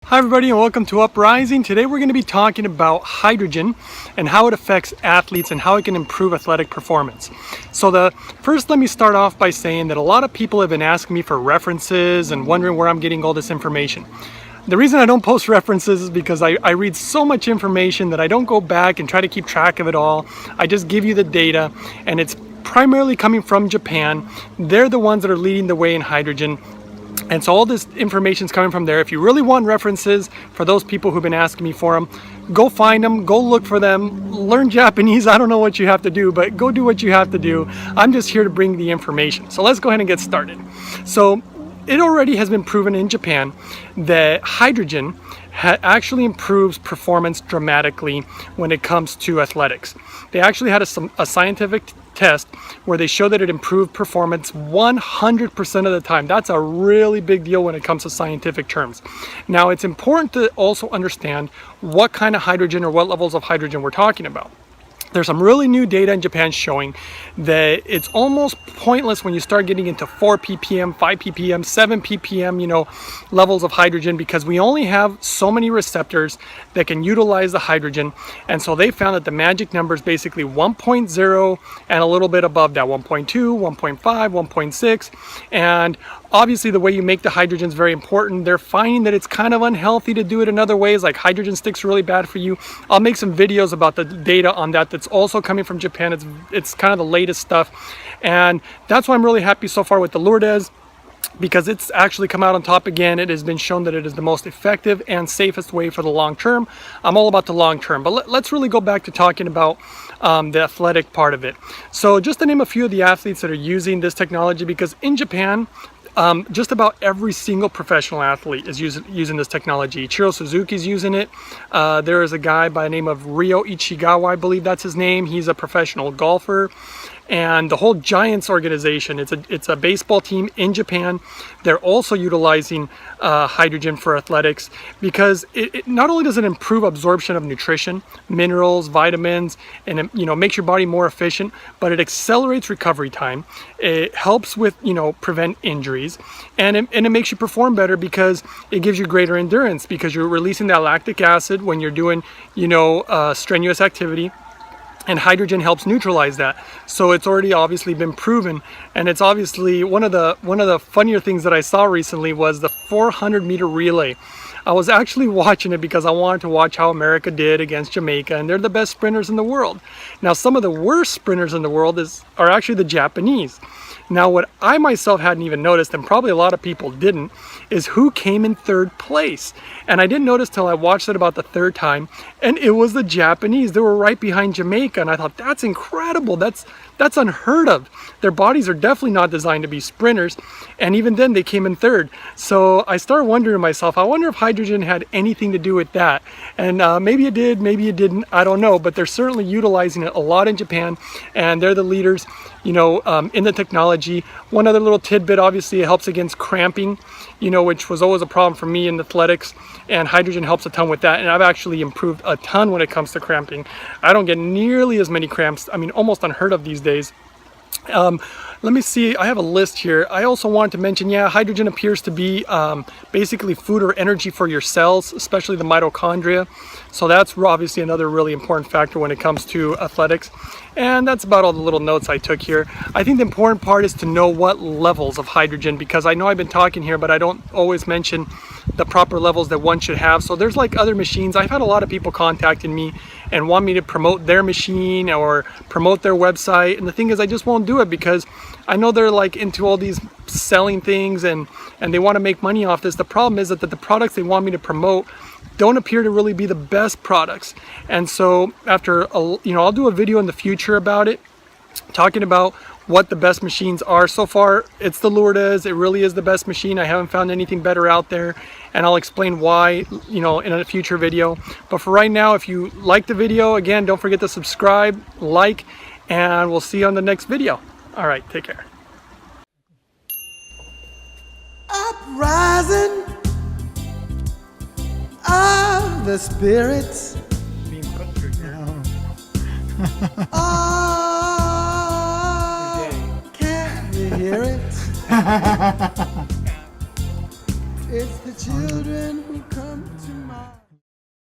Hi everybody and welcome to Uprising. Today we're going to be talking about hydrogen and how it affects athletes and how it can improve athletic performance. So first let me start off by saying that a lot of people have been asking me for references and wondering where I'm getting all this information. The reason I don't post references is because I read so much information that I don't go back and try to keep track of it all. I just give you the data, and it's primarily coming from Japan. They're the ones that are leading the way in hydrogen. And so all this information is coming from there. If you really want references for those people who've been asking me for them, go find them, go look for them, learn Japanese. I don't know what you have to do, but go do what you have to do. I'm just here to bring the information. So let's go ahead and get started. So it already has been proven in Japan that hydrogen actually improves performance dramatically when it comes to athletics. They actually had a scientific test where they showed that it improved performance 100% of the time. That's a really big deal when it comes to scientific terms. Now, it's important to also understand what kind of hydrogen or what levels of hydrogen we're talking about. There's some really new data in Japan showing that it's almost pointless when you start getting into 4 ppm, 5 ppm, 7 ppm, levels of hydrogen, because we only have so many receptors that can utilize the hydrogen. And so they found that the magic number is basically 1.0 and a little bit above that, 1.2, 1.5, 1.6. And obviously the way you make the hydrogen is very important. They're finding that it's kind of unhealthy to do it in other ways, like hydrogen sticks are really bad for you. I'll make some videos about the data on that. That's also coming from Japan. It's kind of the latest stuff. And that's why I'm really happy so far with the Lourdes, because it's actually come out on top again. It has been shown that it is the most effective and safest way for the long term. I'm all about the long term, but let's really go back to talking about the athletic part of it. So just to name a few of the athletes that are using this technology, because in Japan, just about every single professional athlete is using this technology. Ichiro Suzuki's using it. There is a guy by the name of Ryo Ichigawa, I believe that's his name. He's a professional golfer. And the whole Giants organization, it's a baseball team in Japan. They're also utilizing hydrogen for athletics, because it not only does it improve absorption of nutrition, minerals, vitamins, and it makes your body more efficient, but it accelerates recovery time. It helps with prevent injuries, and it makes you perform better because it gives you greater endurance, because you're releasing that lactic acid when you're doing strenuous activity. And hydrogen helps neutralize that. So it's already obviously been proven. And it's obviously one of the funnier things that I saw recently was the 400-meter relay. I was actually watching it because I wanted to watch how America did against Jamaica, and they're the best sprinters in the world. Now, some of the worst sprinters in the world are actually the Japanese. Now, what I myself hadn't even noticed, and probably a lot of people didn't, is who came in third place. And I didn't notice till I watched it about the third time, and it was the Japanese. They were right behind Jamaica, and I thought, that's incredible. That's unheard of. Their bodies are definitely not designed to be sprinters, and even then they came in third. So I started wondering to myself, I wonder if hydrogen had anything to do with that. And maybe it did, maybe it didn't, I don't know, but they're certainly utilizing it a lot in Japan, and they're the leaders in the technology. One other little tidbit, obviously it helps against cramping, which was always a problem for me in athletics, and hydrogen helps a ton with that. And I've actually improved a ton when it comes to cramping. I don't get nearly as many cramps. I mean, almost unheard of these days. Let me see, I have a list here. I also wanted to mention, hydrogen appears to be basically food or energy for your cells, especially the mitochondria. So that's obviously another really important factor when it comes to athletics. And that's about all the little notes I took here. I think the important part is to know what levels of hydrogen, because I know I've been talking here, but I don't always mention the proper levels that one should have. So there's like other machines. I've had a lot of people contacting me and want me to promote their machine or promote their website. And the thing is, I just won't do it because I know they're like into all these selling things and they want to make money off this. The problem is that the products they want me to promote don't appear to really be the best products. And so after, I'll do a video in the future about it, talking about what the best machines are. So far, it's the Lourdes. It really is the best machine. I haven't found anything better out there, and I'll explain why, in a future video. But for right now, if you like the video, again, don't forget to subscribe, like, and we'll see you on the next video. All right, take care. Uprising of the spirits. Oh, can you hear it? It's the children who come to mind.